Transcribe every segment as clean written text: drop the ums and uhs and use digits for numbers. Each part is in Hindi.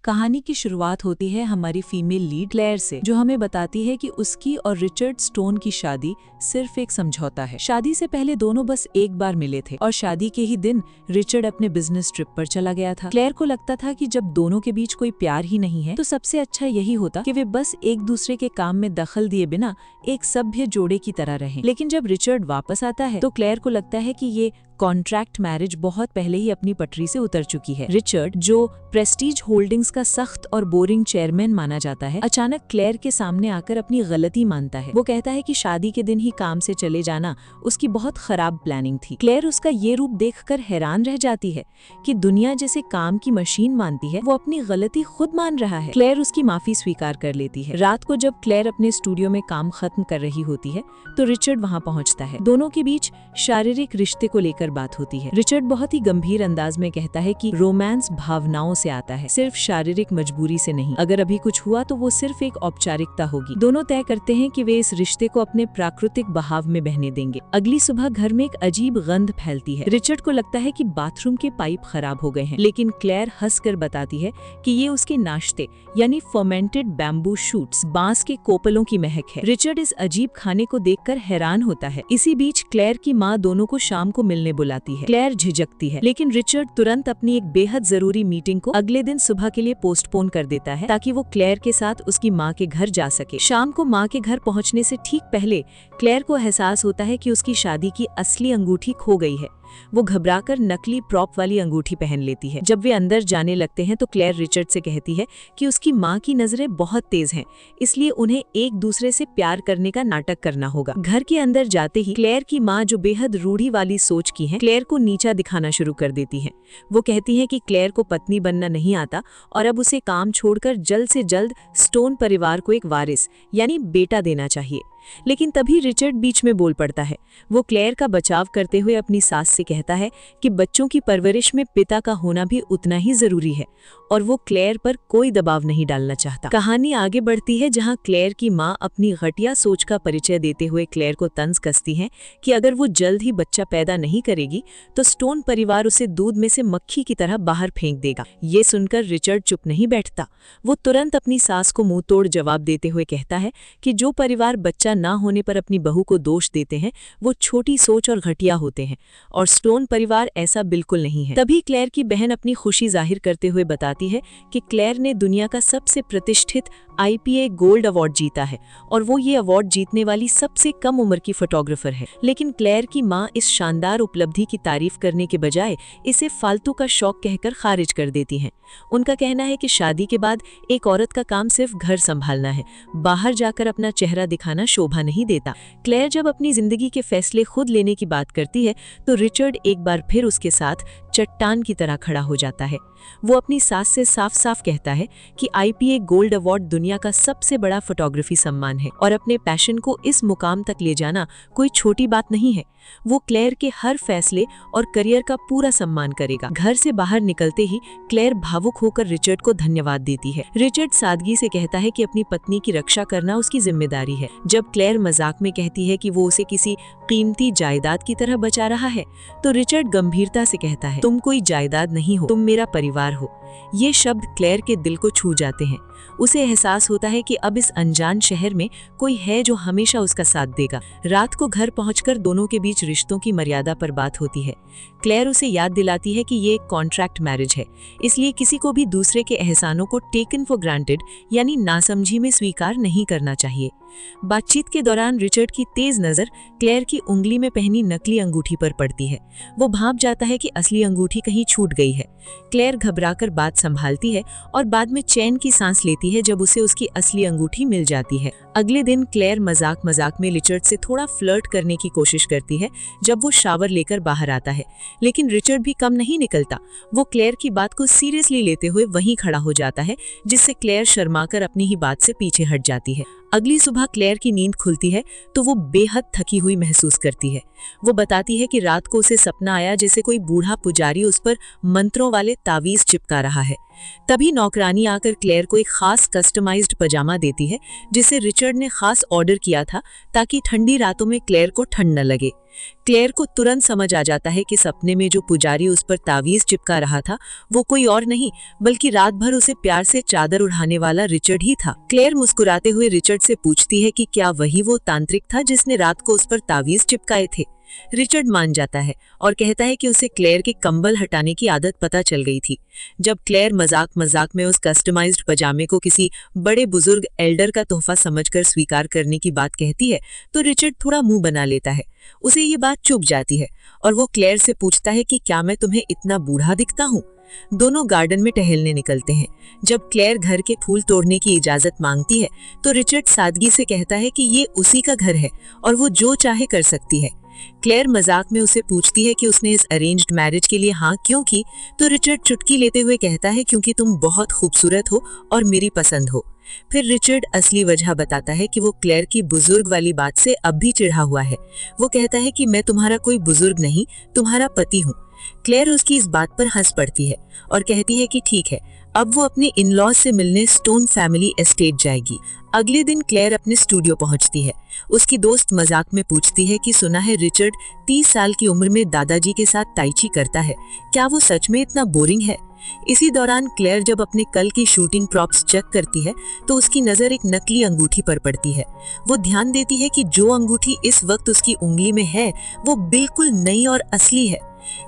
कहानी की शुरुआत होती है हमारी फीमेल लीड क्लेयर से, जो हमें बताती है कि उसकी और रिचर्ड स्टोन की शादी सिर्फ एक समझौता है। शादी से पहले दोनों बस एक बार मिले थे और शादी के ही दिन रिचर्ड अपने बिजनेस ट्रिप पर चला गया था। क्लेयर को लगता था कि जब दोनों के बीच कोई प्यार ही नहीं है तो सबसे अच्छा यही होता कि वे बस एक दूसरे के काम में दखल दिए बिना एक सभ्य जोड़े की तरह रहें। लेकिन जब रिचर्ड वापस आता है तो क्लेयर को लगता है कि ये कॉन्ट्रैक्ट मैरिज बहुत पहले ही अपनी पटरी से उतर चुकी है। रिचर्ड, जो प्रेस्टीज होल्डिंग्स का सख्त और बोरिंग चेयरमैन माना जाता है, अचानक क्लेयर के सामने आकर अपनी गलती मानता है। वो कहता है कि शादी के दिन ही काम से चले जाना उसकी बहुत खराब प्लानिंग थी। क्लेयर उसका ये रूप देखकर हैरान रह जाती है कि दुनिया जिसे काम की मशीन मानती है वो अपनी गलती खुद मान रहा है। क्लेयर उसकी माफी स्वीकार कर लेती है। रात को जब क्लेयर अपने स्टूडियो में काम खत्म कर रही होती है तो रिचर्ड वहाँ पहुँचता है। दोनों के बीच शारीरिक रिश्ते को लेकर बात होती है। रिचर्ड बहुत ही गंभीर अंदाज में कहता है कि रोमांस भावनाओं से आता है, सिर्फ शारीरिक मजबूरी से नहीं। अगर अभी कुछ हुआ तो वो सिर्फ एक औपचारिकता होगी। दोनों तय करते हैं कि वे इस रिश्ते को अपने प्राकृतिक बहाव में बहने देंगे। अगली सुबह घर में एक अजीब गंध फैलती है। रिचर्ड को लगता है कि बाथरूम के पाइप खराब हो गए हैं, लेकिन क्लेयर हंसकर बताती है कि ये उसके नाश्ते यानी फर्मेंटेड बैम्बू शूट्स, बांस के कोपलों की महक है। रिचर्ड इस अजीब खाने को देखकर हैरान होता है। इसी बीच क्लेयर की माँ दोनों को शाम को मिलने बुलाती है। क्लेयर झिझकती है, लेकिन रिचर्ड तुरंत अपनी एक बेहद जरूरी मीटिंग को अगले दिन सुबह के लिए पोस्टपोन कर देता है ताकि वो क्लेयर के साथ उसकी माँ के घर जा सके। शाम को माँ के घर पहुँचने से ठीक पहले क्लेयर को एहसास होता है कि उसकी शादी की असली अंगूठी खो गई है। वो घबराकर नकली प्रॉप वाली अंगूठी पहन लेती है। जब वे अंदर जाने लगते हैं तो क्लेयर रिचर्ड से कहती है कि उसकी माँ की नजरें बहुत तेज हैं, इसलिए उन्हें एक दूसरे से प्यार करने का नाटक करना होगा। घर के अंदर जाते ही क्लेयर की माँ, जो बेहद रूढ़ी वाली सोच की है, क्लेयर को नीचा दिखाना शुरू कर देती है। वो कहती है कि क्लेयर को पत्नी बनना नहीं आता और अब उसे काम छोड़कर जल्द से जल्द स्टोन परिवार को एक वारिस यानी बेटा देना चाहिए। लेकिन तभी रिचर्ड बीच में बोल पड़ता है। वो क्लेयर का बचाव करते हुए अपनी सास से कहता है कि बच्चों की परवरिश में पिता का होना भी उतना ही जरूरी है और वो क्लेयर पर कोई दबाव नहीं डालना चाहता। कहानी आगे बढ़ती है जहां क्लेयर की माँ अपनी घटिया सोच का परिचय देते हुए क्लेयर को तंज कसती है कि अगर वो जल्द ही बच्चा पैदा नहीं करेगी तो स्टोन परिवार उसे दूध में से मक्खी की तरह बाहर फेंक देगा। ये सुनकर रिचर्ड चुप नहीं बैठता। वो तुरंत अपनी सास को मुंह तोड़ जवाब देते हुए कहता है कि जो परिवार बच्चा ना होने पर अपनी बहू को दोष देते हैं वो छोटी सोच और घटिया होते हैं और स्टोन परिवार ऐसा बिल्कुल नहीं है। तभी क्लेयर की बहन अपनी खुशी जाहिर करते हुए बताती है कि क्लेयर ने दुनिया का सबसे प्रतिष्ठित IPA गोल्ड अवार्ड जीता है और वो ये अवार्ड जीतने वाली सबसे कम उम्र की फोटोग्राफर है। लेकिन क्लेयर की माँ इस शानदार उपलब्धि की तारीफ करने के बजाय इसे फालतू का शौक कहकर खारिज कर देती हैं। उनका कहना है कि शादी के बाद एक औरत का काम सिर्फ घर संभालना है, बाहर जाकर अपना चेहरा दिखाना शोभा नहीं देता। क्लेयर जब अपनी जिंदगी के फैसले खुद लेने की बात करती है तो रिचर्ड एक बार फिर उसके साथ चट्टान की तरह खड़ा हो जाता है। वो अपनी सास से साफ साफ कहता है कि IPA गोल्ड अवार्ड दुनिया का सबसे बड़ा फोटोग्राफी सम्मान है और अपने पैशन को इस मुकाम तक ले जाना कोई छोटी बात नहीं है। वो क्लेयर के हर फैसले और करियर का पूरा सम्मान करेगा। घर से बाहर निकलते ही क्लेयर भावुक होकर रिचर्ड को धन्यवाद देती है। रिचर्ड सादगी से कहता है कि अपनी पत्नी की रक्षा करना उसकी जिम्मेदारी है। जब क्लेयर मजाक में कहती है कि वो उसे किसी कीमती जायदाद की तरह बचा रहा है तो रिचर्ड गंभीरता से कहता है, तुम कोई जायदाद नहीं हो, तुम मेरा परिवार हो। ये शब्द क्लेयर के दिल को छू जाते हैं। उसे एहसास होता है कि अब इस अनजान शहर में कोई है जो हमेशा उसका साथ देगा। रात को घर पहुंचकर दोनों के बीच रिश्तों की मर्यादा पर बात होती है। क्लेयर उसे याद दिलाती है कि ये एक कॉन्ट्रैक्ट मैरिज है, इसलिए किसी को भी दूसरे के एहसानों को टेकन फॉर ग्रांटेड यानी नासमझी में स्वीकार नहीं करना चाहिए। बातचीत के दौरान रिचर्ड की तेज नजर क्लेयर की उंगली में पहनी नकली अंगूठी पर पड़ती है। वो भांप जाता है कि असली अंगूठी कहीं छूट गई है। क्लेयर घबराकर बात संभालती है और बाद में चैन की सांस लेती है जब उसे उसकी असली अंगूठी मिल जाती है। अगले दिन क्लेयर मजाक मजाक में रिचर्ड से थोड़ा फ्लर्ट करने की कोशिश करती है जब वो शावर लेकर बाहर आता है, लेकिन रिचर्ड भी कम नहीं निकलता। वो क्लेयर की बात को सीरियसली लेते हुए वहीं खड़ा हो जाता है, जिससे क्लेयर शर्माकर अपनी ही बात से पीछे हट जाती है। अगली सुबह क्लेयर की नींद खुलती है तो वो बेहद थकी हुई महसूस करती है। वो बताती है कि रात को उसे सपना आया जैसे कोई बूढ़ा पुजारी उस पर मंत्रों वाले तावीज चिपका रहा है। तभी नौकरानी आकर क्लेयर को एक खास कस्टमाइज्ड पजामा देती है जिसे रिचर्ड ने खास ऑर्डर किया था ताकि ठंडी रातों में क्लेयर को ठंड न लगे। क्लेयर को तुरंत समझ आ जाता है कि सपने में जो पुजारी उस पर तावीज चिपका रहा था वो कोई और नहीं बल्कि रात भर उसे प्यार से चादर उड़ाने वाला रिचर्ड ही था। क्लेयर मुस्कुराते हुए रिचर्ड से पूछती है कि क्या वही वो तांत्रिक था जिसने रात को उस पर तावीज चिपकाए थे। रिचर्ड मान जाता है और कहता है कि उसे क्लेयर के कंबल हटाने की आदत पता चल गई थी। जब क्लेयर मजाक मजाक में उस कस्टमाइज्ड पजामे को किसी बड़े बुजुर्ग एल्डर का तोहफा समझकर स्वीकार करने की बात कहती है तो रिचर्ड थोड़ा मुंह बना लेता है। उसे ये बात चुभ जाती है और वो क्लेयर से पूछता है कि क्या मैं तुम्हें इतना बूढ़ा दिखता हूँ। दोनों गार्डन में टहलने निकलते हैं। जब क्लेयर घर के फूल तोड़ने की इजाजत मांगती है तो रिचर्ड सादगी से कहता है कि ये उसी का घर है और वो जो चाहे कर सकती है। क्लेयर मजाक में उसे पूछती है कि उसने इस अरेंज्ड मैरिज के लिए हाँ क्यों की, तो रिचर्ड चुटकी लेते हुए कहता है क्योंकि तुम बहुत खूबसूरत हो और मेरी पसंद हो। फिर रिचर्ड असली वजह बताता है कि वो क्लेयर की बुजुर्ग वाली बात से अब भी चिढ़ा हुआ है। वो कहता है कि मैं तुम्हारा कोई बुजुर्ग नहीं, तुम्हारा पति हूँ। क्लेयर उसकी इस बात पर हंस पड़ती है और कहती है कि ठीक है, अब वो अपने इन-लॉज से मिलने स्टोन फैमिली एस्टेट जाएगी। अगले दिन क्लेयर अपने स्टूडियो पहुंचती है। उसकी दोस्त मजाक में पूछती है कि सुना है रिचर्ड 30 साल की उम्र में दादाजी के साथ ताइची करता है, क्या वो सच में इतना बोरिंग है? इसी दौरान क्लेयर जब अपने कल की शूटिंग प्रॉप्स चेक करती है तो उसकी नजर एक नकली अंगूठी पर पड़ती है। वो ध्यान देती है कि जो अंगूठी इस वक्त उसकी उंगली में है वो बिल्कुल नई और असली है।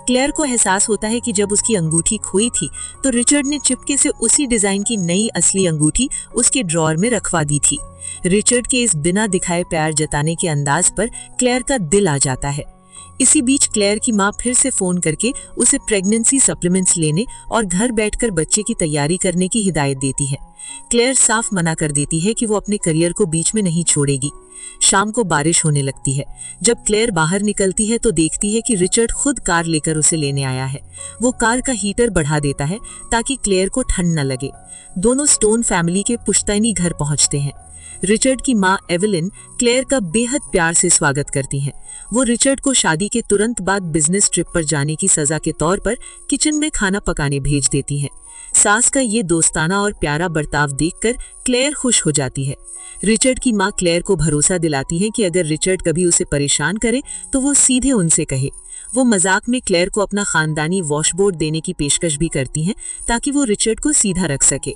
क्लेयर को एहसास होता है कि जब उसकी अंगूठी खोई थी तो रिचर्ड ने चुपके से उसी डिजाइन की नई असली अंगूठी उसके ड्रॉअर में रखवा दी थी। रिचर्ड के इस बिना दिखाए प्यार जताने के अंदाज पर क्लेयर का दिल आ जाता है। इसी बीच क्लेयर की माँ फिर से फोन करके उसे प्रेगनेंसी सप्लीमेंट्स लेने और घर बैठकर बच्चे की तैयारी करने की हिदायत देती है। क्लेयर साफ मना कर देती है कि वो अपने करियर को बीच में नहीं छोड़ेगी। शाम को बारिश होने लगती है। जब क्लेयर बाहर निकलती है तो देखती है कि रिचर्ड खुद कार लेकर उसे लेने आया है। वो कार का हीटर बढ़ा देता है ताकि क्लेयर को ठंड न लगे। दोनों स्टोन फैमिली के पुश्तैनी घर पहुंचते हैं। रिचर्ड की माँ एवेलिन क्लेयर का बेहद प्यार से स्वागत करती हैं। वो रिचर्ड को शादी के तुरंत बाद बिजनेस ट्रिप पर जाने की सजा के तौर पर किचन में खाना पकाने भेज देती हैं। सास का ये दोस्ताना और प्यारा बर्ताव देखकर क्लेयर खुश हो जाती है। रिचर्ड की माँ क्लेयर को भरोसा दिलाती है कि अगर रिचर्ड कभी उसे परेशान करे तो वो सीधे उनसे कहे। वो मजाक में क्लेयर को अपना खानदानी वॉशबोर्ड देने की पेशकश भी करती हैं ताकि वो रिचर्ड को सीधा रख सके।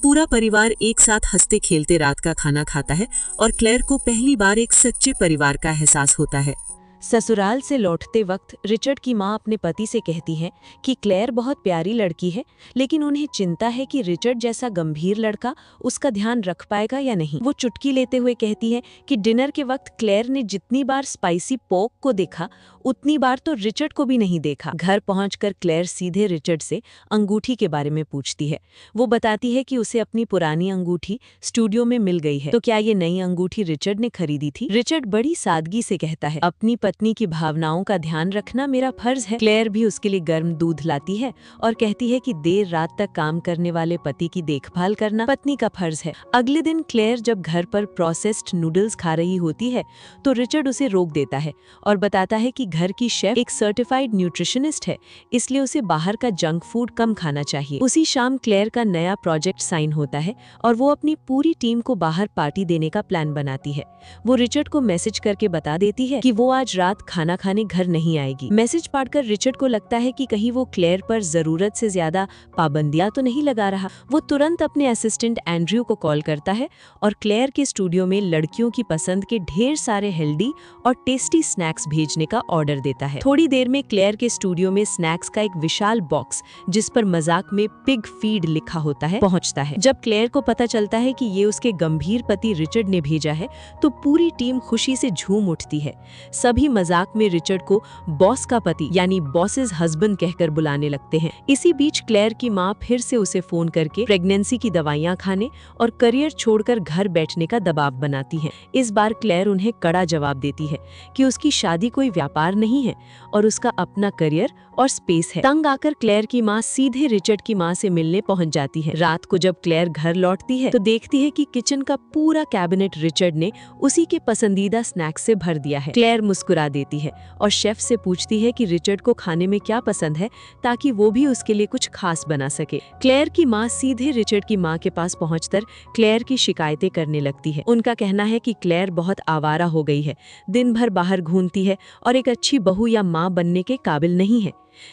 पूरा परिवार एक साथ हंसते खेलते रात का खाना खाता है और क्लेयर को पहली बार एक सच्चे परिवार का एहसास होता है। ससुराल से लौटते वक्त रिचर्ड की माँ अपने पति से कहती है कि क्लेयर बहुत प्यारी लड़की है, लेकिन उन्हें चिंता है कि रिचर्ड जैसा गंभीर लड़का उसका ध्यान रख पाएगा या नहीं। वो चुटकी लेते हुए कहती है कि डिनर के वक्त क्लेयर ने जितनी बार स्पाइसी पोर्क को देखा उतनी बार तो रिचर्ड को भी नहीं देखा। घर पहुंचकर क्लेयर सीधे रिचर्ड से अंगूठी के बारे में पूछती है। वो बताती है कि उसे अपनी पुरानी अंगूठी स्टूडियो में मिल गई है, तो क्या ये नई अंगूठी रिचर्ड ने खरीदी थी? रिचर्ड बड़ी सादगी से कहता है, अपनी पत्नी की भावनाओं का ध्यान रखना मेरा फर्ज है। क्लेयर भी उसके लिए गर्म दूध लाती है और कहती है कि देर रात तक काम करने वाले पति की देखभाल करना पत्नी का फर्ज है। अगले दिन क्लेयर जब घर पर प्रोसेस्ड नूडल्स खा रही होती है तो रिचर्ड उसे रोक देता है और बताता है कि घर की शेफ एक सर्टिफाइड न्यूट्रिशनिस्ट है, इसलिए उसे बाहर का जंक फूड कम खाना चाहिए। उसी शाम क्लेयर का नया प्रोजेक्ट साइन होता है और वो अपनी पूरी टीम को बाहर पार्टी देने का प्लान बनाती है। वो रिचर्ड को मैसेज करके बता देती है कि वो आज रात खाना खाने घर नहीं आएगी। मैसेज पढ़कर रिचर्ड को लगता है कि कहीं वो क्लेयर पर जरूरत से ज्यादा पाबंदियां तो नहीं लगा रहा। वो तुरंत अपने असिस्टेंट एंड्रयू को कॉल करता है और क्लेयर के स्टूडियो में लड़कियों की पसंद के ढेर सारे हेल्दी और टेस्टी स्नैक्स भेजने का ऑर्डर देता है। थोड़ी देर में क्लेयर के स्टूडियो में स्नैक्स का एक विशाल बॉक्स, जिस पर मजाक में पिग फीड लिखा होता है, पहुंचता है। जब क्लेयर को पता चलता है कि ये उसके गंभीर पति रिचर्ड ने भेजा है तो पूरी टीम खुशी से झूम उठती है। सभी मजाक में रिचर्ड को बॉस का पति यानी बॉसेस हस्बैंड कहकर बुलाने लगते हैं। इसी बीच क्लेयर की माँ फिर से उसे फोन करके प्रेगनेंसी की दवाइयाँ खाने और करियर छोड़कर घर बैठने का दबाव बनाती है। इस बार क्लेयर उन्हें कड़ा जवाब देती है कि उसकी शादी कोई व्यापार नहीं है और उसका अपना करियर और स्पेस है। तंग आकर क्लेयर की माँ सीधे रिचर्ड की माँ से मिलने पहुंच जाती है। रात को जब क्लेयर घर लौटती है तो देखती है कि किचन का पूरा कैबिनेट रिचर्ड ने उसी के पसंदीदा स्नैक्स से भर दिया है। क्लेयर मुस्कुरा मुस्कुरा देती है और शेफ से पूछती है कि रिचर्ड को खाने में क्या पसंद है ताकि वो भी उसके लिए कुछ खास बना सके। क्लेयर की माँ सीधे रिचर्ड की माँ के पास पहुंचकर क्लेयर की शिकायतें करने लगती है। उनका कहना है कि क्लेयर बहुत आवारा हो गई है, दिन भर बाहर घूमती है और एक अच्छी बहू या माँ बनने के काबिल नहीं है।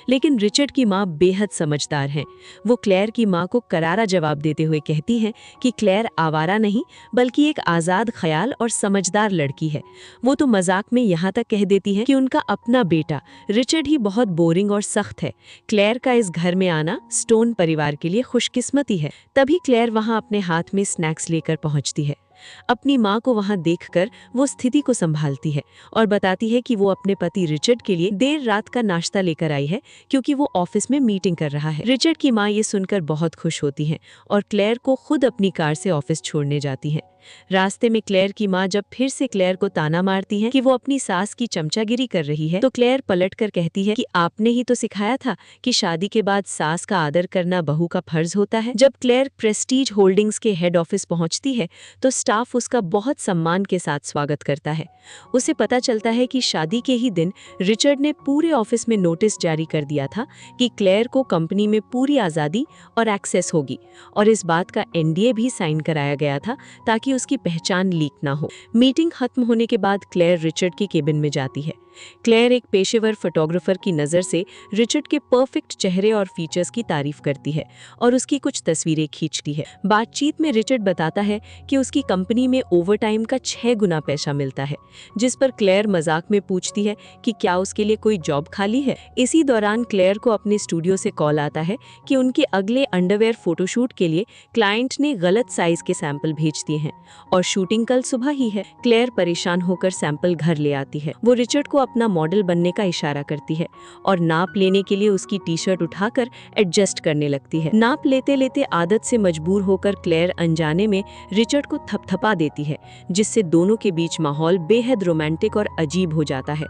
लेकिन रिचर्ड की माँ बेहद समझदार हैं। वो क्लेयर की माँ को करारा जवाब देते हुए कहती हैं कि क्लेयर आवारा नहीं बल्कि एक आज़ाद ख्याल और समझदार लड़की है। वो तो मजाक में यहाँ तक कह देती है कि उनका अपना बेटा रिचर्ड ही बहुत बोरिंग और सख्त है। क्लेयर का इस घर में आना स्टोन परिवार के लिए खुशकिस्मती है। तभी क्लेयर वहाँ अपने हाथ में स्नैक्स लेकर पहुँचती है। अपनी माँ को वहां देखकर वो स्थिति को संभालती है और बताती है कि वो अपने पति रिचर्ड के लिए देर रात का नाश्ता लेकर आई है क्योंकि वो ऑफिस में मीटिंग कर रहा है। रिचर्ड की माँ ये सुनकर बहुत खुश होती हैं और क्लेयर को खुद अपनी कार से ऑफिस छोड़ने जाती हैं। रास्ते में क्लेयर की माँ जब फिर से क्लेयर को ताना मारती है कि वो अपनी सास की चमचागिरी कर रही है, तो क्लेयर पलटकर कहती है कि आपने ही तो सिखाया था कि शादी के बाद सास का आदर करना बहू का फर्ज होता है। जब क्लेयर प्रेस्टीज होल्डिंग्स के हेड ऑफिस पहुंचती है तो स्टाफ उसका बहुत सम्मान के साथ स्वागत करता है। उसे पता चलता है कि शादी के ही दिन रिचर्ड ने पूरे ऑफिस में नोटिस जारी कर दिया था कि क्लेयर को कंपनी में पूरी आज़ादी और एक्सेस होगी और इस बात का NDA भी साइन कराया गया था ताकि उसकी पहचान लीक ना हो। मीटिंग खत्म होने के बाद क्लेयर रिचर्ड के केबिन में जाती है। क्लेयर एक पेशेवर फोटोग्राफर की नज़र से रिचर्ड के परफेक्ट चेहरे और फीचर्स की तारीफ करती है और उसकी कुछ तस्वीरें खींचती है। बातचीत में रिचर्ड बताता है कि उसकी कंपनी में ओवरटाइम का 6 गुना पैसा मिलता है, जिस पर क्लेयर मजाक में पूछती है कि क्या उसके लिए कोई जॉब खाली है। इसी दौरान क्लेयर को अपने स्टूडियो से कॉल आता है कि उनके अगले अंडरवेयर फोटोशूट के लिए क्लाइंट ने गलत साइज के सैंपल भेज दिए हैं और शूटिंग कल सुबह ही है। क्लेयर परेशान होकर सैंपल घर ले आती है। वो रिचर्ड को अपना मॉडल बनने का इशारा करती है और नाप लेने के लिए उसकी टी-शर्ट उठाकर एडजस्ट करने लगती है। नाप लेते लेते आदत से मजबूर होकर क्लेयर अनजाने में रिचर्ड को थपथपा देती है, जिससे दोनों के बीच माहौल बेहद रोमांटिक और अजीब हो जाता है।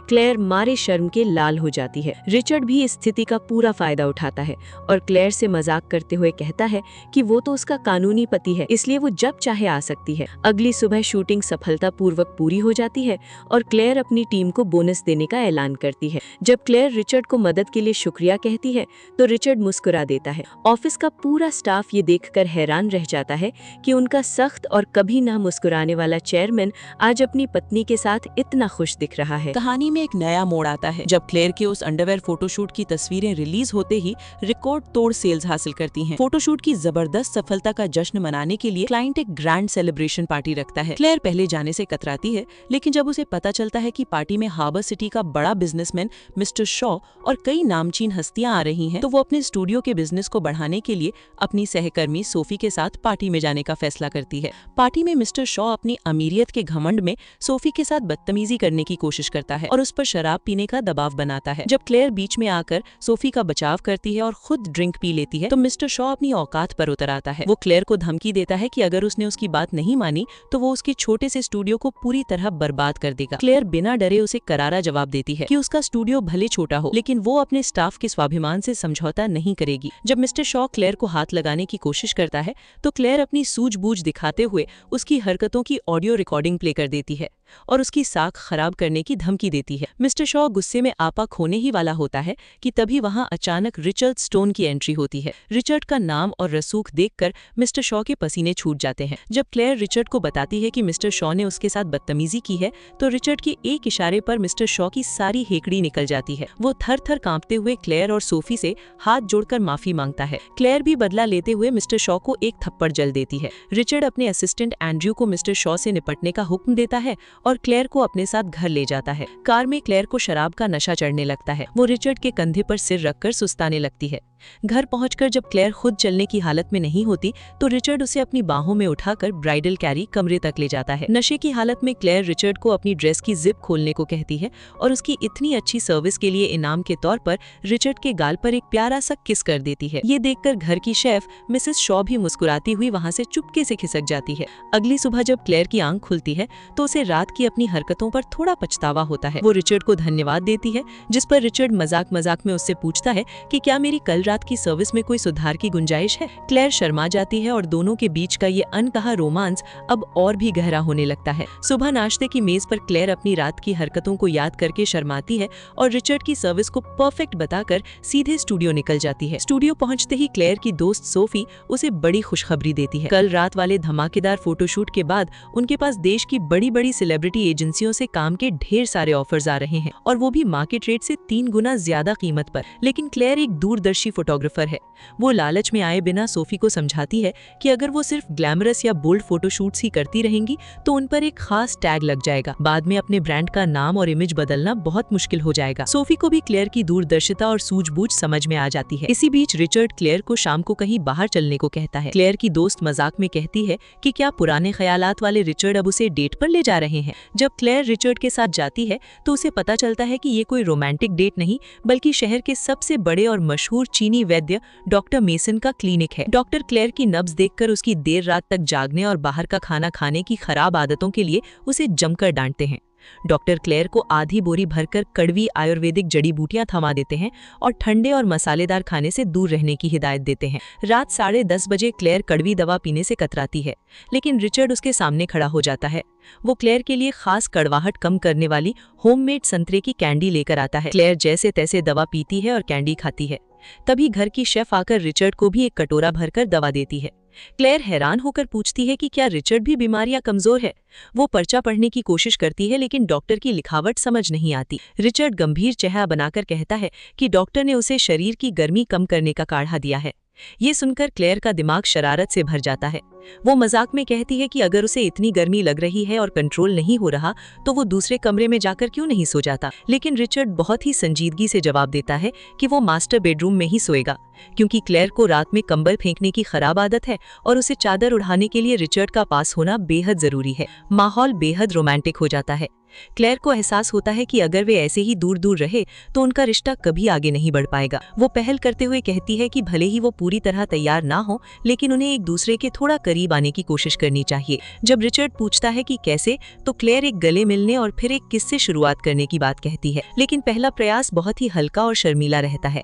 क्लेयर मारे शर्म के लाल हो जाती है। रिचर्ड भी इस स्थिति का पूरा फायदा उठाता है और क्लेयर से मजाक करते हुए कहता है कि वो तो उसका कानूनी पति है, इसलिए वो जब चाहे आ सकती है। अगली सुबह शूटिंग सफलतापूर्वक पूरी हो जाती है और क्लेयर अपनी टीम को बोनस देने का ऐलान करती है। जब क्लेयर रिचर्ड को मदद के लिए शुक्रिया कहती है तो रिचर्ड मुस्कुरा देता है। ऑफिस का पूरा स्टाफ ये देखकर हैरान रह जाता है कि उनका सख्त और कभी ना मुस्कुराने वाला चेयरमैन आज अपनी पत्नी के साथ इतना खुश दिख रहा है। कहानी में एक नया मोड़ आता है जब क्लेयर के उस अंडरवेयर फोटोशूट की तस्वीरें रिलीज होते ही रिकॉर्ड तोड़ सेल्स हासिल करती हैं। फोटोशूट की जबरदस्त सफलता का जश्न मनाने के लिए क्लाइंट एक ग्रैंड सेलिब्रेशन पार्टी रखता है। क्लेयर पहले जाने से कतराती है, लेकिन जब उसे पता चलता है कि पार्टी में हार्बर सिटी का बड़ा बिजनेसमैन मिस्टर शॉ और कई नामचीन हस्तियां आ रही हैं, तो वो अपने स्टूडियो के बिजनेस को बढ़ाने के लिए अपनी सहकर्मी सोफी के साथ पार्टी में जाने का फैसला करती है। पार्टी में मिस्टर शॉ अपनी अमीरियत के घमंड में सोफी के साथ बदतमीजी करने की कोशिश करता है और उस पर शराब पीने का दबाव बनाता है। जब क्लेयर बीच में आकर सोफी का बचाव करती है और खुद ड्रिंक पी लेती है, तो मिस्टर शॉ अपनी औकात पर उतर आता है। वो क्लेयर को धमकी देता है कि अगर उसने उसकी बात नहीं मानी तो वो उसके छोटे से स्टूडियो को पूरी तरह बर्बाद कर देगा। क्लेयर बिना डरे उसे करारा जवाब देती है कि उसका स्टूडियो भले छोटा हो, लेकिन वो अपने स्टाफ के स्वाभिमान से समझौता नहीं करेगी। जब मिस्टर शॉ क्लेयर को हाथ लगाने की कोशिश करता है तो क्लेयर अपनी सूझबूझ दिखाते हुए उसकी हरकतों की ऑडियो रिकॉर्डिंग प्ले कर देती है और उसकी साख खराब करने की धमकी देती है। मिस्टर शॉ गुस्से में आपा खोने ही वाला होता है कि तभी वहां अचानक रिचर्ड स्टोन की एंट्री होती है। रिचर्ड का नाम और रसूख देखकर मिस्टर शॉ के पसीने छूट जाते हैं। जब क्लेयर रिचर्ड को बताती है कि मिस्टर शॉ ने उसके साथ बदतमीजी की है, तो रिचर्ड के एक इशारे पर मिस्टर शॉ की सारी हेकड़ी निकल जाती है। वो थर-थर कांपते हुए क्लेयर और सोफी से हाथ जोड़कर माफी मांगता है। क्लेयर भी बदला लेते हुए मिस्टर शॉ को एक थप्पड़ जल देती है। रिचर्ड अपने असिस्टेंट एंड्रयू को मिस्टर शॉ से निपटने का हुक्म देता है और क्लेयर को अपने साथ घर ले जाता है। कार में क्लेयर को शराब का नशा चढ़ने लगता है। वो रिचर्ड के कंधे पर सिर रखकर सुस्ताने लगती है। घर पहुंचकर जब क्लेयर खुद चलने की हालत में नहीं होती तो रिचर्ड उसे अपनी बाहों में उठाकर ब्राइडल कैरी कमरे तक ले जाता है। नशे की हालत में क्लेयर रिचर्ड को अपनी ड्रेस की जिप खोलने को कहती है और उसकी इतनी अच्छी सर्विस के लिए इनाम के तौर पर रिचर्ड के गाल पर एक प्यारा सा किस कर देती है। ये देखकर घर की शेफ मिसेस शॉ भी मुस्कुराती हुई वहां से चुपके से खिसक जाती है। अगली सुबह जब क्लेयर की आंख खुलती है तो उसे रात की अपनी हरकतों पर थोड़ा पछतावा होता है। वो रिचर्ड को धन्यवाद देती है, जिस पर रिचर्ड मजाक मजाक में उससे पूछता है कि क्या मेरी कल रात की सर्विस में कोई सुधार की गुंजाइश है? क्लेयर शर्मा जाती है और दोनों के बीच का ये अनकहा रोमांस अब और भी गहरा होने लगता है। सुबह नाश्ते की मेज पर क्लेयर अपनी रात की हरकतों को याद करके शर्माती है और रिचर्ड की सर्विस को परफेक्ट बताकर सीधे स्टूडियो निकल जाती है। स्टूडियो पहुंचते ही क्लेयर की दोस्त सोफी उसे बड़ी खुशखबरी देती है। कल रात वाले धमाकेदार फोटोशूट के बाद उनके पास देश की बड़ी बड़ी सेलिब्रिटी एजेंसियों से काम के ढेर सारे ऑफर्स आ रहे हैं, और वो भी मार्केट रेट से 3 गुना ज्यादा कीमत पर। लेकिन क्लेयर एक दूरदर्शी फोटोग्राफर है। वो लालच में आए बिना सोफी को समझाती है कि अगर वो सिर्फ ग्लैमरस या बोल्ड फोटोशूट्स ही करती रहेंगी तो उन पर एक खास टैग लग जाएगा। बाद में अपने ब्रांड का नाम और इमेज बदलना बहुत मुश्किल हो जाएगा। सोफी को भी क्लेयर की दूरदर्शिता और सूझबूझ समझ में आ जाती है। इसी बीच रिचर्ड क्लेयर को शाम को कहीं बाहर चलने को कहता है। क्लेयर की दोस्त मजाक में कहती है कि क्या पुराने ख्यालात वाले रिचर्ड अब उसे डेट पर ले जा रहे हैं। जब क्लेयर रिचर्ड के साथ जाती है तो उसे पता चलता है कि ये कोई रोमांटिक डेट नहीं बल्कि शहर के सबसे बड़े और मशहूर चीनी वैद्य डॉक्टर मेसन का क्लिनिक है। डॉक्टर क्लेयर की नब्ज देखकर उसकी देर रात तक जागने और बाहर का खाना खाने की खराब आदतों के लिए उसे जमकर डांटते हैं। डॉक्टर क्लेयर को आधी बोरी भरकर कड़वी आयुर्वेदिक जड़ी बूटियां थमा देते हैं और ठंडे और मसालेदार खाने से दूर रहने की हिदायत देते हैं। रात 10:30 बजे क्लेयर कड़वी दवा पीने से कतराती है, लेकिन रिचर्ड उसके सामने खड़ा हो जाता है। वो क्लेयर के लिए खास कड़वाहट कम करने वाली होममेड संतरे की कैंडी लेकर आता है। क्लेयर जैसे तैसे दवा पीती है और कैंडी खाती है। तभी घर की शेफ आकर रिचर्ड को भी एक कटोरा भरकर दवा देती है। क्लेयर हैरान होकर पूछती है कि क्या रिचर्ड भी बीमार या कमजोर है। वो पर्चा पढ़ने की कोशिश करती है लेकिन डॉक्टर की लिखावट समझ नहीं आती। रिचर्ड गंभीर चेहरा बनाकर कहता है कि डॉक्टर ने उसे शरीर की गर्मी कम करने का काढ़ा दिया है। ये सुनकर क्लेयर का दिमाग शरारत से भर जाता है। वो मजाक में कहती है कि अगर उसे इतनी गर्मी लग रही है और कंट्रोल नहीं हो रहा तो वो दूसरे कमरे में जाकर क्यों नहीं सो जाता। लेकिन रिचर्ड बहुत ही संजीदगी से जवाब देता है कि वो मास्टर बेडरूम में ही सोएगा, क्योंकि क्लेयर को रात में कंबल फेंकने की खराब आदत है और उसे चादर उड़ाने के लिए रिचर्ड का पास होना बेहद जरूरी है। माहौल बेहद रोमांटिक हो जाता है। क्लेयर को एहसास होता है कि अगर वे ऐसे ही दूर दूर रहे तो उनका रिश्ता कभी आगे नहीं बढ़ पाएगा। वो पहल करते हुए कहती है कि भले ही वो पूरी तरह तैयार ना हो लेकिन उन्हें एक दूसरे के थोड़ा करीब आने की कोशिश करनी चाहिए। जब रिचर्ड पूछता है कि कैसे, तो क्लेयर एक गले मिलने और फिर एक किस से शुरुआत करने की बात कहती है, लेकिन पहला प्रयास बहुत ही हल्का और शर्मीला रहता है।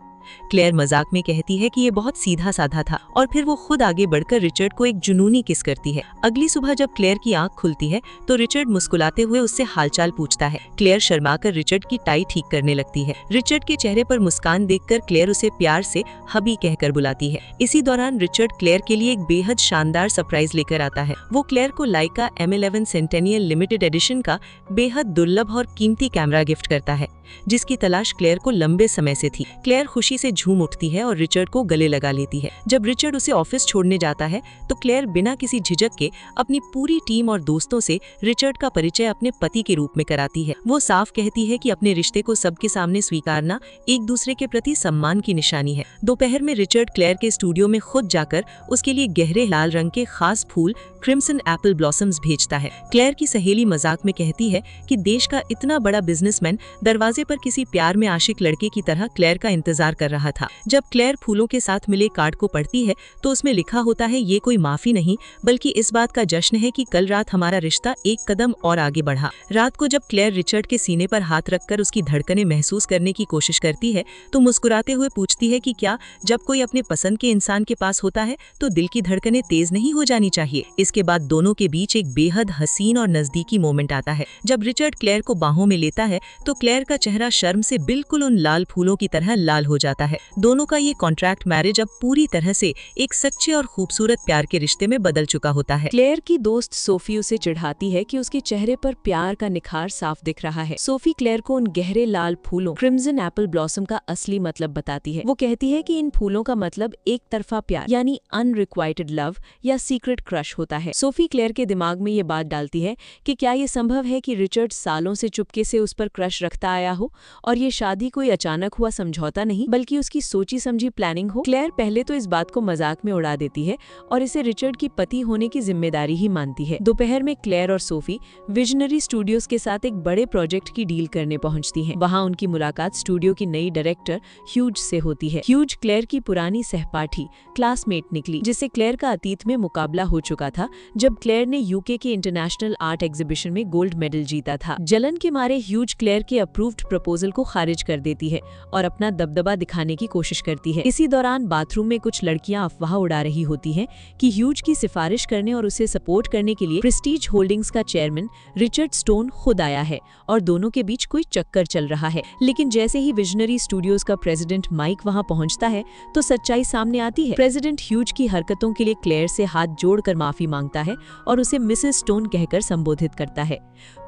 क्लेयर मजाक में कहती है कि ये बहुत सीधा साधा था और फिर वो खुद आगे बढ़कर रिचर्ड को एक जुनूनी किस करती है। अगली सुबह जब क्लेयर की आंख खुलती है तो रिचर्ड मुस्कुराते हुए उससे हालचाल पूछता है। क्लेयर शर्माकर रिचर्ड की टाई ठीक करने लगती है। रिचर्ड के चेहरे पर मुस्कान देखकर क्लेयर उसे प्यार से हबी कहकर बुलाती है। इसी दौरान रिचर्ड क्लेयर के लिए एक बेहद शानदार सरप्राइज लेकर आता है। वो क्लेयर को लाइका M11 सेंटेनियल लिमिटेड एडिशन का बेहद दुर्लभ और कीमती कैमरा गिफ्ट करता है, जिसकी तलाश क्लेयर को लंबे समय से थी। क्लेयर खुशी से झूम उठती है और रिचर्ड को गले लगा लेती है। जब रिचर्ड उसे ऑफिस छोड़ने जाता है तो क्लेयर बिना किसी झिझक के अपनी पूरी टीम और दोस्तों से रिचर्ड का परिचय अपने पति के रूप में कराती है। वो साफ कहती है कि अपने रिश्ते को सबके सामने स्वीकारना एक दूसरे के प्रति सम्मान की निशानी है। दोपहर में रिचर्ड क्लेयर के स्टूडियो में खुद जाकर उसके लिए गहरे लाल रंग के खास फूल क्रिम्सन एप्पल ब्लॉसम्स भेजता है। क्लेयर की सहेली मजाक में कहती है कि देश का इतना बड़ा बिजनेसमैन दरवाजे पर किसी प्यार में आशिक लड़के की तरह क्लेयर का इंतजार कर रहा था। जब क्लेयर फूलों के साथ मिले कार्ड को पढ़ती है तो उसमें लिखा होता है, ये कोई माफी नहीं बल्कि इस बात का जश्न है कि कल रात हमारा रिश्ता एक कदम और आगे बढ़ा। रात को जब क्लेयर रिचर्ड के सीने पर हाथ रखकर उसकी धड़कनें महसूस करने की कोशिश करती है तो मुस्कुराते हुए पूछती है कि क्या जब कोई अपने पसंद के इंसान के पास होता है तो दिल की धड़कनें तेज नहीं हो जानी चाहिए। इसके बाद दोनों के बीच एक बेहद हसीन और नजदीकी मोमेंट आता है। जब रिचर्ड क्लेयर को बाहों में लेता है तो क्लेयर का चेहरा शर्म से बिल्कुल उन लाल फूलों की तरह लाल हो जाता है। दोनों का ये कॉन्ट्रैक्ट मैरिज अब पूरी तरह से एक सच्चे और खूबसूरत प्यार के रिश्ते में बदल चुका होता है। क्लेयर की दोस्त सोफी उसे चिढ़ाती है कि उसके चेहरे पर प्यार का निखार साफ दिख रहा है। सोफी क्लेयर को उन गहरे लाल फूलों क्रिम्सन एप्पल ब्लॉसम का असली मतलब बताती है। वो कहती है कि इन फूलों का मतलब एक तरफा प्यार यानी अनरिक्वाइटेड लव या सीक्रेट क्रश होता है। सोफी क्लेयर के दिमाग में ये बात डालती है कि क्या ये संभव है कि रिचर्ड सालों से चुपके से उस पर क्रश रखता आया हो और ये शादी कोई अचानक हुआ समझौता नहीं बल्कि उसकी सोची समझी प्लानिंग हो। क्लेयर पहले तो इस बात को मजाक में उड़ा देती है और इसे रिचर्ड की पति होने की जिम्मेदारी ही मानती है। दोपहर में क्लेयर और सोफी विजनरी स्टूडियोज के साथ एक बड़े प्रोजेक्ट की डील करने पहुंचती हैं। वहां उनकी मुलाकात स्टूडियो की नई डायरेक्टर ह्यूज से होती है। ह्यूज क्लेयर की पुरानी सहपाठी क्लासमेट निकली, जिससे क्लेयर का अतीत में मुकाबला हो चुका था जब क्लेयर ने यूके के इंटरनेशनल आर्ट एग्जीबिशन में गोल्ड मेडल जीता था। जलन के मारे ह्यूज क्लेयर के अप्रूव्ड प्रपोजल को खारिज कर देती है और अपना दबदबा दिखाने की कोशिश करती है। इसी दौरान बाथरूम में कुछ लड़कियां अफवाह उड़ा रही होती हैं कि ह्यूज की सिफारिश करने और उसे सपोर्ट करने के लिए प्रेस्टीज होल्डिंग्स का चेयरमैन रिचर्ड स्टोन खुद आया है और दोनों के बीच कोई चक्कर चल रहा है। लेकिन जैसे ही विजनरी स्टूडियोज का प्रेसिडेंट माइक वहां पहुंचता है तो सच्चाई सामने आती है। प्रेसिडेंट ह्यूज की हरकतों के लिए क्लेयर से हाथ जोड़कर माफी मांगता है और उसे मिसेस स्टोन कहकर संबोधित करता है।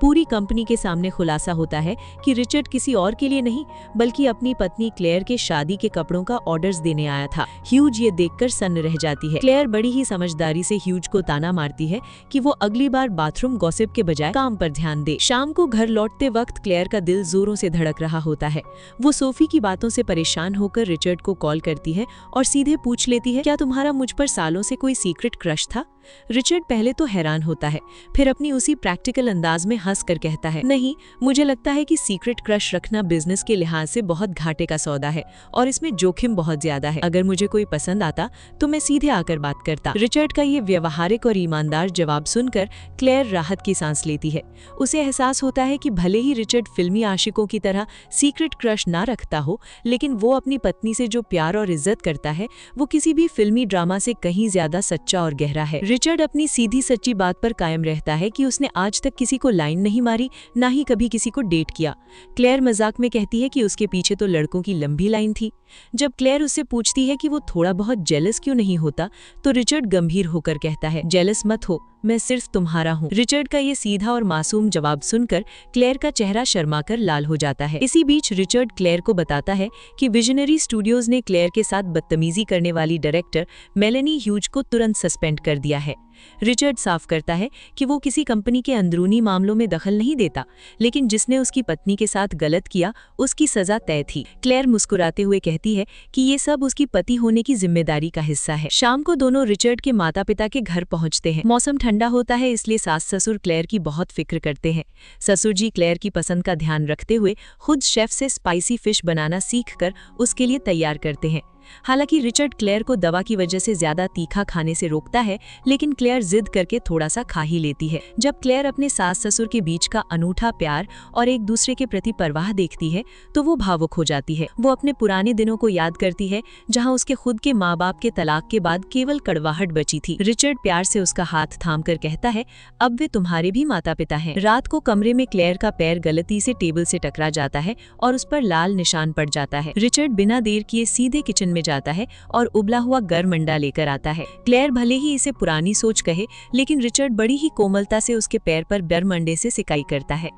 पूरी कंपनी के सामने खुलासा होता है कि रिचर्ड किसी और के लिए नहीं बल्कि अपनी पत्नी क्लेयर के शादी के कपड़ों का ऑर्डर्स देने आया था। ह्यूज ये देखकर सन्न रह जाती है। क्लेयर बड़ी ही समझदारी से ह्यूज को ताना मारती है कि वो अगली बार बाथरूम गॉसिप के बजाय काम पर ध्यान दे। शाम को घर लौटते वक्त क्लेयर का दिल जोरों से धड़क रहा होता है। वो सोफी की बातों से परेशान होकर रिचर्ड को कॉल करती है और सीधे पूछ लेती है, क्या तुम्हारा मुझ पर सालों से कोई सीक्रेट क्रश था? रिचर्ड पहले तो हैरान होता है, फिर अपनी उसी प्रैक्टिकल अंदाज में हंस कर कहता है, नहीं, मुझे लगता है कि सीक्रेट क्रश रखना बिजनेस के लिहाज से बहुत घाटे का सौदा है और इसमें जोखिम बहुत ज्यादा है। अगर मुझे कोई पसंद आता तो मैं सीधे आकर बात करता। रिचर्ड का ये व्यवहारिक और ईमानदार जवाब सुनकर क्लेयर राहत की सांस लेती है। उसे एहसास होता है कि भले ही रिचर्ड फिल्मी आशिकों की तरह सीक्रेट क्रश ना रखता हो, लेकिन वो अपनी पत्नी से जो प्यार और इज्जत करता है वो किसी भी फिल्मी ड्रामा से कहीं ज्यादा सच्चा और गहरा है। रिचर्ड अपनी सीधी सच्ची बात पर कायम रहता है कि उसने आज तक किसी को लाइन नहीं मारी, ना ही कभी किसी को डेट किया। क्लेयर मजाक में कहती है कि उसके पीछे तो लड़कों की लंबी लाइन थी। जब क्लेयर उससे पूछती है कि वो थोड़ा बहुत जेलस क्यों नहीं होता, तो रिचर्ड गंभीर होकर कहता है, जेलस मत हो, मैं सिर्फ तुम्हारा हूँ। रिचर्ड का ये सीधा और मासूम जवाब सुनकर क्लेयर का चेहरा शर्माकर लाल हो जाता है। इसी बीच रिचर्ड क्लेयर को बताता है कि विजनरी स्टूडियोज ने क्लेयर के साथ बदतमीजी करने वाली डायरेक्टर मेलेनी ह्यूज को तुरंत सस्पेंड कर दिया है। रिचर्ड साफ करता है कि वो किसी कंपनी के अंदरूनी मामलों में दखल नहीं देता, लेकिन जिसने उसकी पत्नी के साथ गलत किया उसकी सजा तय थी। क्लेयर मुस्कुराते हुए कहती है कि ये सब उसकी पति होने की जिम्मेदारी का हिस्सा है। शाम को दोनों रिचर्ड के माता पिता के घर पहुंचते हैं। मौसम ठंडा होता है, इसलिए सास ससुर क्लेयर की बहुत फिक्र करते हैं। ससुर जी क्लेयर की पसंद का ध्यान रखते हुए खुद शेफ से स्पाइसी फिश बनाना सीखकर उसके लिए तैयार करते हैं। हालांकि रिचर्ड क्लेयर को दवा की वजह से ज्यादा तीखा खाने से रोकता है, लेकिन क्लेयर जिद करके थोड़ा सा खा ही लेती है। जब क्लेयर अपने सास ससुर के बीच का अनूठा प्यार और एक दूसरे के प्रति परवाह देखती है तो वो भावुक हो जाती है। वो अपने पुराने दिनों को याद करती है जहां उसके खुद के माँ बाप के तलाक के बाद केवल कड़वाहट बची थी। रिचर्ड प्यार से उसका हाथ थाम कर कहता है, अब वे तुम्हारे भी माता पिता हैं। रात को कमरे में क्लेयर का पैर गलती से टेबल से टकरा जाता है और उस पर लाल निशान पड़ जाता है। रिचर्ड बिना देर किए सीधे किचन में जाता है और उबला हुआ गर्म अंडा लेकर आता है। क्लेयर भले ही इसे पुरानी सोच कहे, लेकिन रिचर्ड बड़ी ही कोमलता से उसके पैर पर गर्म अंडे से सिकाई करता है।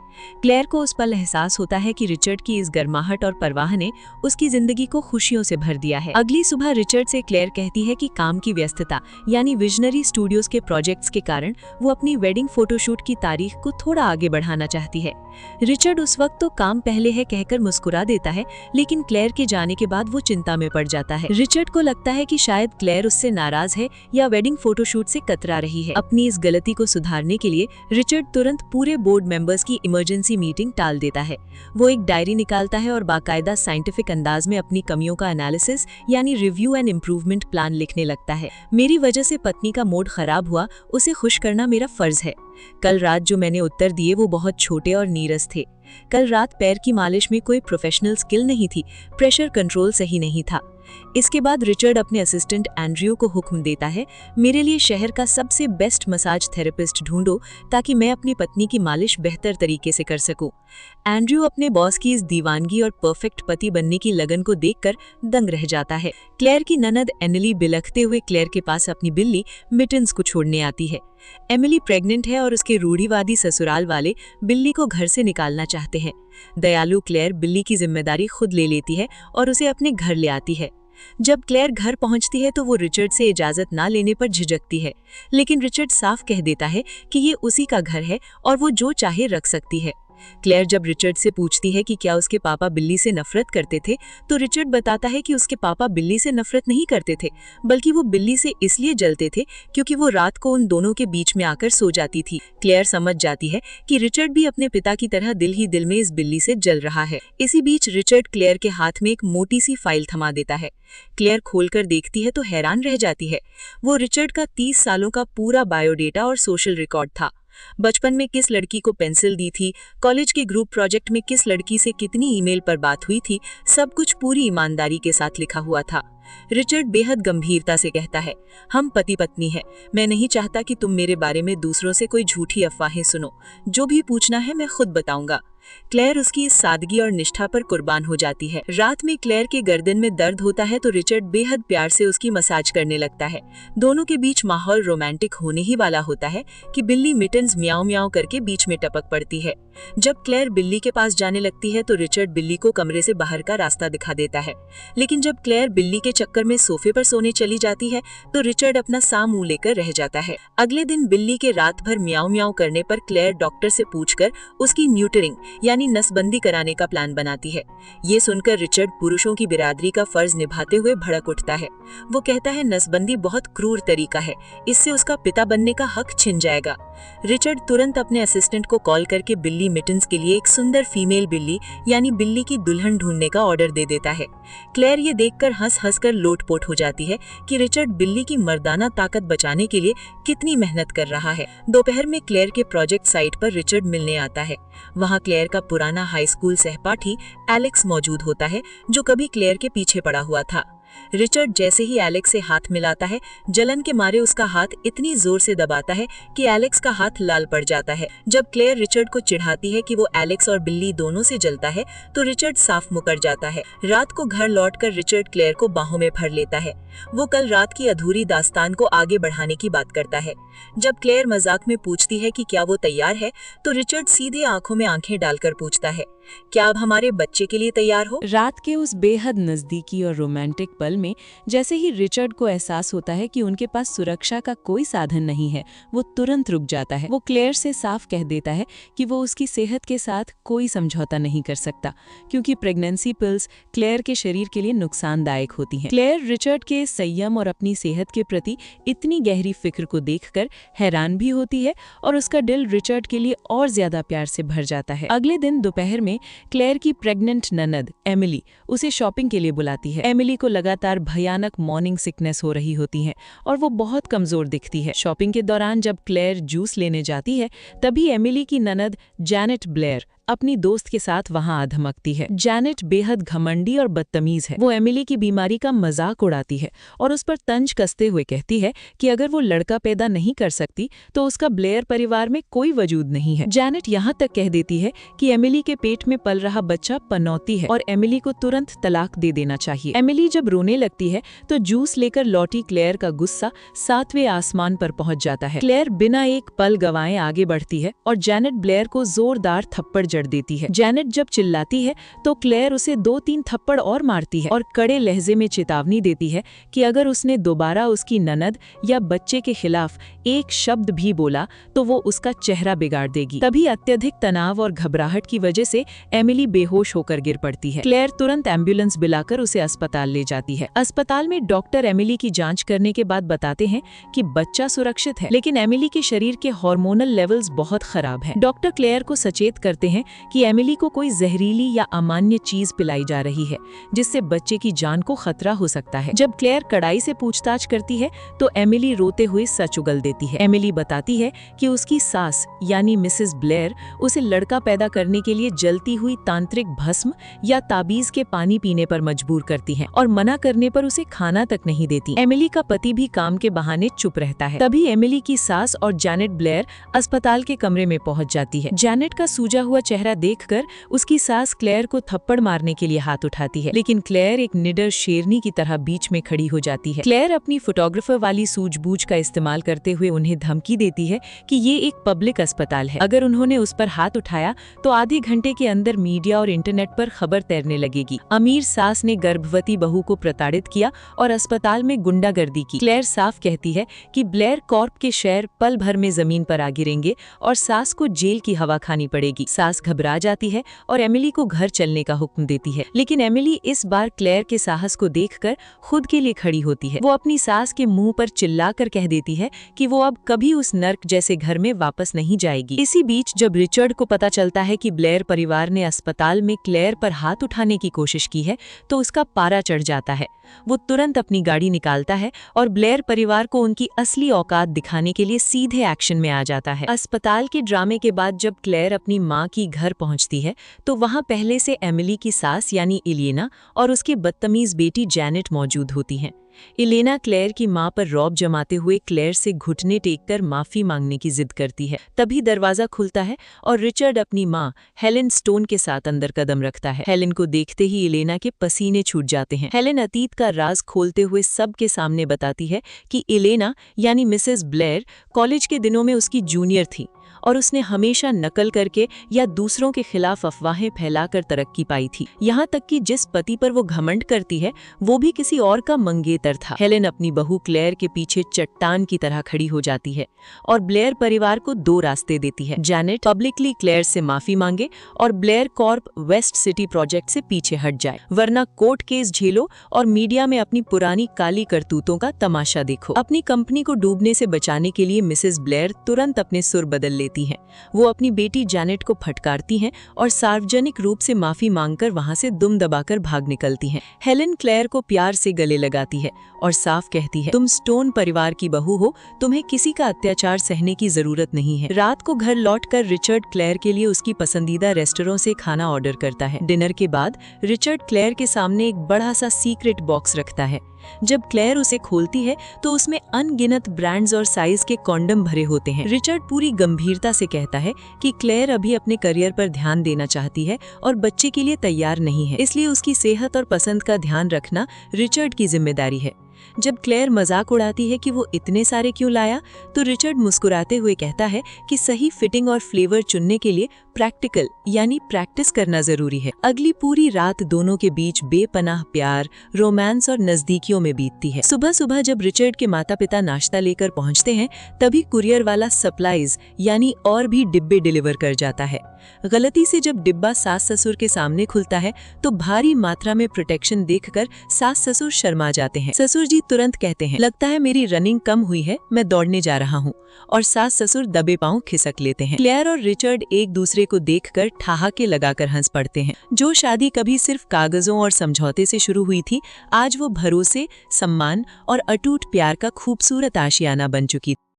क्लेयर को उस पल एहसास होता है कि रिचर्ड की इस गर्माहट और परवाह ने उसकी जिंदगी को खुशियों से भर दिया है। अगली सुबह रिचर्ड से क्लेयर कहती है कि काम की व्यस्तता यानी विजनरी स्टूडियोज के प्रोजेक्ट्स के कारण वो अपनी वेडिंग फोटोशूट की तारीख को थोड़ा आगे बढ़ाना चाहती है। रिचर्ड उस वक्त तो काम पहले है कहकर मुस्कुरा देता है, लेकिन क्लेयर के जाने के बाद वो चिंता में पड़ जाता है। रिचर्ड को लगता है कि शायद क्लेयर उससे नाराज है या वेडिंग फोटोशूट से कतरा रही है। अपनी इस गलती को सुधारने के लिए रिचर्ड तुरंत पूरे बोर्ड मेंबर्स की इमरजेंसी मीटिंग टाल देता है। वो एक डायरी निकालता है और बाकायदा साइंटिफिक अंदाज में अपनी कमियों का एनालिसिस यानी रिव्यू एंड इम्प्रूवमेंट प्लान लिखने लगता है। मेरी वजह से पत्नी का मूड खराब हुआ, उसे खुश करना मेरा फर्ज है। कल रात जो मैंने उत्तर दिए वो बहुत छोटे और नीरस थे। कल रात पैर की मालिश में कोई प्रोफेशनल स्किल नहीं थी, प्रेशर कंट्रोल सही नहीं था। इसके बाद रिचर्ड अपने असिस्टेंट एंड्रयू को हुक्म देता है, मेरे लिए शहर का सबसे बेस्ट मसाज थेरेपिस्ट ढूंढो ताकि मैं अपनी पत्नी की मालिश बेहतर तरीके से कर सकूं। एंड्रयू अपने बॉस की इस दीवानगी और परफेक्ट पति बनने की लगन को देखकर दंग रह जाता है। क्लेयर की ननद एमिली बिलखते हुए क्लेयर के पास अपनी बिल्ली मिटन्स को छोड़ने आती है। एमिली प्रेग्नेंट है और उसके रूढ़िवादी ससुराल वाले बिल्ली को घर से निकालना चाहते हैं। दयालु क्लेयर बिल्ली की जिम्मेदारी खुद ले लेती है और उसे अपने घर ले आती है। जब क्लेयर घर पहुंचती है तो वो रिचर्ड से इजाजत ना लेने पर झिझकती है, लेकिन रिचर्ड साफ कह देता है कि ये उसी का घर है और वो जो चाहे रख सकती है। क्लेयर जब रिचर्ड से पूछती है कि क्या उसके पापा बिल्ली से नफरत करते थे, तो रिचर्ड बताता है कि उसके पापा बिल्ली से नफरत नहीं करते थे, बल्कि वो बिल्ली से इसलिए जलते थे क्योंकि वो रात को उन दोनों के बीच में आकर सो जाती थी। क्लेयर समझ जाती है कि रिचर्ड भी अपने पिता की तरह दिल ही दिल में इस बिल्ली से जल रहा है। इसी बीच रिचर्ड क्लेयर के हाथ में एक मोटी सी फाइल थमा देता है। क्लेयर खोलकर देखती है तो हैरान रह जाती है। वो रिचर्ड का 30 सालों का पूरा बायोडेटा और सोशल रिकॉर्ड था। बचपन में किस लड़की को पेंसिल दी थी, कॉलेज के ग्रुप प्रोजेक्ट में किस लड़की से कितनी ईमेल पर बात हुई थी, सब कुछ पूरी ईमानदारी के साथ लिखा हुआ था। रिचर्ड बेहद गंभीरता से कहता है, हम पति पत्नी हैं, मैं नहीं चाहता कि तुम मेरे बारे में दूसरों से कोई झूठी अफवाहें सुनो, जो भी पूछना है मैं खुद बताऊंगा। क्लेयर उसकी इस सादगी और निष्ठा पर कुर्बान हो जाती है। रात में क्लेयर के गर्दन में दर्द होता है तो रिचर्ड बेहद प्यार से उसकी मसाज करने लगता है। दोनों के बीच माहौल रोमांटिक होने ही वाला होता है कि बिल्ली मिटन्स म्याऊ म्याऊ करके बीच में टपक पड़ती है। जब क्लेयर बिल्ली के पास जाने लगती है तो रिचर्ड बिल्ली को कमरे से बाहर का रास्ता दिखा देता है, लेकिन जब क्लेयर बिल्ली के चक्कर में सोफे पर सोने चली जाती है तो रिचर्ड अपना सा मुंह लेकर रह जाता है। अगले दिन बिल्ली के रात भर म्याऊ म्याऊ करने पर क्लेयर डॉक्टर से पूछकर उसकी न्यूटरिंग यानी नसबंदी कराने का प्लान बनाती है। ये सुनकर रिचर्ड पुरुषों की बिरादरी का फर्ज निभाते हुए भड़क उठता है। वो कहता है नसबंदी बहुत क्रूर तरीका है, इससे उसका पिता बनने का हक छिन जाएगा। रिचर्ड तुरंत अपने असिस्टेंट को कॉल करके बिल्ली मिटन्स के लिए एक सुंदर फीमेल बिल्ली यानी बिल्ली की दुल्हन ढूंढने का ऑर्डर दे देता है। क्लेयर ये देखकर हंस कर लोटपोट हो जाती है कि रिचर्ड बिल्ली की मर्दाना ताकत बचाने के लिए कितनी मेहनत कर रहा है। दोपहर में क्लेयर के प्रोजेक्ट साइट पर रिचर्ड मिलने आता है। वहाँ क्लेयर का पुराना हाई स्कूल सहपाठी एलेक्स मौजूद होता है, जो कभी क्लेयर के पीछे पड़ा हुआ था। रिचर्ड जैसे ही एलेक्स से हाथ मिलाता है, जलन के मारे उसका हाथ इतनी जोर से दबाता है कि एलेक्स का हाथ लाल पड़ जाता है। जब क्लेयर रिचर्ड को चिढ़ाती है कि वो एलेक्स और बिल्ली दोनों से जलता है तो रिचर्ड साफ मुकर जाता है। रात को घर लौटकर रिचर्ड क्लेयर को बाहों में भर लेता है। वो कल रात की अधूरी दास्तान को आगे बढ़ाने की बात करता है। जब क्लेयर मजाक में पूछती है कि क्या वो तैयार है तो रिचर्ड सीधे आंखों में आंखें डालकर पूछता है, क्या अब हमारे बच्चे के लिए तैयार हो? रात के उस बेहद नजदीकी और रोमांटिक पल में जैसे ही रिचर्ड को एहसास होता है कि उनके पास सुरक्षा का कोई साधन नहीं है, वो तुरंत रुक जाता है। वो क्लेयर से साफ कह देता है कि वो उसकी सेहत के साथ कोई समझौता नहीं कर सकता, क्योंकि प्रेगनेंसी पिल्स क्लेयर के शरीर के लिए नुकसानदायक होती हैं। क्लेयर रिचर्ड के संयम और अपनी सेहत के प्रति इतनी गहरी फिक्र को देखकर हैरान भी होती है और उसका दिल रिचर्ड के लिए और ज्यादा प्यार से भर जाता है। अगले दिन दोपहर में क्लेयर की प्रेग्नेंट ननद एमिली उसे शॉपिंग के लिए बुलाती है। एमिली को लगातार भयानक मॉर्निंग सिकनेस हो रही होती है और वो बहुत कमजोर दिखती है। शॉपिंग के दौरान जब क्लेयर जूस लेने जाती है तभी एमिली की ननद जैनेट ब्लेयर अपनी दोस्त के साथ वहां आ धमकती है। जैनेट बेहद घमंडी और बदतमीज है। वो एमिली की बीमारी का मजाक उड़ाती है और उस पर तंज कसते हुए कहती है कि अगर वो लड़का पैदा नहीं कर सकती तो उसका ब्लेयर परिवार में कोई वजूद नहीं है। जैनेट यहाँ तक कह देती है कि एमिली के पेट में पल रहा बच्चा पनौती है और एमिली को तुरंत तलाक दे देना चाहिए। एमिली जब रोने लगती है तो जूस लेकर लौटी क्लेयर का गुस्सा 7वें आसमान पर पहुंच जाता है। क्लेयर बिना एक पल गंवाए आगे बढ़ती है और जैनेट ब्लेयर को जोरदार थप्पड़ देती है। जैनेट जब चिल्लाती है तो क्लेयर उसे 2-3 थप्पड़ और मारती है और कड़े लहजे में चेतावनी देती है कि अगर उसने दोबारा उसकी ननद या बच्चे के खिलाफ एक शब्द भी बोला तो वो उसका चेहरा बिगाड़ देगी। तभी अत्यधिक तनाव और घबराहट की वजह से एमिली बेहोश होकर गिर पड़ती है। क्लेयर तुरंत एम्बुलेंस बुलाकर उसे अस्पताल ले जाती है। अस्पताल में डॉक्टर एमिली की जांच करने के बाद बताते हैं कि बच्चा सुरक्षित है, लेकिन एमिली के शरीर के हार्मोनल लेवल्स बहुत खराब हैं। डॉक्टर क्लेयर को सचेत करते हैं कि एमिली को कोई जहरीली या अमान्य चीज पिलाई जा रही है जिससे बच्चे की जान को खतरा हो सकता है। जब क्लेयर कड़ाई से पूछताछ करती है तो एमिली रोते हुए सच उगल देती है। एमिली बताती है कि उसकी सास यानी मिसेस ब्लेयर उसे लड़का पैदा करने के लिए जलती हुई तांत्रिक भस्म या ताबीज के पानी पीने पर मजबूर करती है और मना करने पर उसे खाना तक नहीं देती। एमिली का पति भी काम के बहाने चुप रहता है। तभी एमिली की सास और जैनेट ब्लेयर अस्पताल के कमरे में पहुंच जाती है। जैनेट का सूजा हुआ चेहरा देखकर उसकी सास क्लेयर को थप्पड़ मारने के लिए हाथ उठाती है, लेकिन क्लेयर एक निडर शेरनी की तरह बीच में खड़ी हो जाती है। क्लेयर अपनी फोटोग्राफर वाली सूझबूझ का इस्तेमाल करते हुए उन्हें धमकी देती है कि ये एक पब्लिक अस्पताल है, अगर उन्होंने उस पर हाथ उठाया तो आधे घंटे के अंदर मीडिया और इंटरनेट पर खबर तैरने लगेगी। अमीर सास ने गर्भवती बहू को प्रताड़ित किया और अस्पताल में गुंडागर्दी की। क्लेयर साफ कहती है कि ब्लेयर कॉर्प के शेयर पल भर में जमीन पर आ गिरेंगे और सास को जेल की हवा खानी पड़ेगी। सास सास घबरा जाती है और एमिली को घर चलने का हुक्म देती है, लेकिन एमिली इस बार क्लेयर के साहस को देखकर खुद के लिए खड़ी होती है। वो अपनी सास के मुंह पर चिल्लाकर कह देती है कि वो अब कभी उस नर्क जैसे घर में वापस नहीं जाएगी। इसी बीच जब रिचर्ड को पता चलता है कि ब्लेयर परिवार ने अस्पताल में क्लेयर पर हाथ उठाने की कोशिश की है तो उसका पारा चढ़ जाता है। वो तुरंत अपनी गाड़ी निकालता है और ब्लेयर परिवार को उनकी असली औकात दिखाने के लिए सीधे एक्शन में आ जाता है। अस्पताल के ड्रामे के बाद जब क्लेयर अपनी माँ की घर पहुंचती है तो वहां पहले से एमिली की सास यानी इलेना और उसकी बदतमीज बेटी जैनेट मौजूद होती हैं। इलेना क्लेयर की मां पर रौब जमाते हुए क्लेयर से घुटने टेककर माफी मांगने की जिद करती है। तभी दरवाजा खुलता है और रिचर्ड अपनी मां हेलेन स्टोन के साथ अंदर कदम रखता है। हेलेन को देखते ही इलेना के पसीने छूट जाते हैं। हेलेन अतीत का राज खोलते हुए सबके सामने बताती है कि इलेना यानी मिसेस ब्लेयर कॉलेज के दिनों में उसकी जूनियर थी और उसने हमेशा नकल करके या दूसरों के खिलाफ अफवाहें फैलाकर तरक्की पाई थी। यहाँ तक कि जिस पति पर वो घमंड करती है वो भी किसी और का मंगेतर था। हेलेन अपनी बहू क्लेयर के पीछे चट्टान की तरह खड़ी हो जाती है और ब्लेयर परिवार को दो रास्ते देती है। जैनेट पब्लिकली क्लेयर से माफी मांगे और Blair corp west city project से पीछे हट जाए, वरना कोर्ट केस झेलो और मीडिया में अपनी पुरानी काली करतूतों का तमाशा देखो। अपनी कंपनी को डूबने से बचाने के लिए मिसेस ब्लेयर तुरंत अपने सुर बदल लेती हैं। वो अपनी बेटी जैनेट को फटकारती हैं और सार्वजनिक रूप से माफी मांगकर वहां से दुम दबाकर भाग निकलती हैं। हेलेन क्लेयर को प्यार से गले लगाती है और साफ कहती है, तुम स्टोन परिवार की बहू हो, तुम्हें किसी का अत्याचार सहने की जरूरत नहीं है। रात को घर लौटकर रिचर्ड क्लेयर के लिए उसकी पसंदीदा रेस्टोरेंट से खाना ऑर्डर करता है। डिनर के बाद रिचर्ड क्लेयर के सामने एक बड़ा सा सीक्रेट बॉक्स रखता है। जब क्लेयर उसे खोलती है तो उसमें अनगिनत ब्रांड्स और साइज के कॉन्डम भरे होते हैं। रिचर्ड पूरी गंभीरता से कहता है कि क्लेयर अभी अपने करियर पर ध्यान देना चाहती है और बच्चे के लिए तैयार नहीं है, इसलिए उसकी सेहत और पसंद का ध्यान रखना रिचर्ड की जिम्मेदारी है। जब क्लेयर मजाक उड़ाती है कि वो इतने सारे क्यों लाया, तो रिचर्ड मुस्कुराते हुए कहता है कि सही फिटिंग और फ्लेवर चुनने के लिए प्रैक्टिकल यानी प्रैक्टिस करना जरूरी है। अगली पूरी रात दोनों के बीच बेपनाह प्यार, रोमांस और नजदीकियों में बीतती है। सुबह सुबह जब रिचर्ड के माता पिता नाश्ता लेकर पहुंचते हैं तभी कुरियर वाला सप्लाईज यानी और भी डिब्बे डिलीवर कर जाता है। गलती से जब डिब्बा सास ससुर के सामने खुलता है तो भारी मात्रा में प्रोटेक्शन देखकर सास ससुर शर्मा जाते हैं। ससुर जी तुरंत कहते हैं, लगता है मेरी रनिंग कम हुई है, मैं दौड़ने जा रहा हूँ, और सास ससुर दबे पांव खिसक लेते हैं। क्लेयर और रिचर्ड एक दूसरे को देखकर ठहाके लगाकर हंस पड़ते हैं। जो शादी कभी सिर्फ कागजों और समझौते से शुरू हुई थी, आज वो भरोसे, सम्मान और अटूट प्यार का खूबसूरत आशियाना बन चुकी।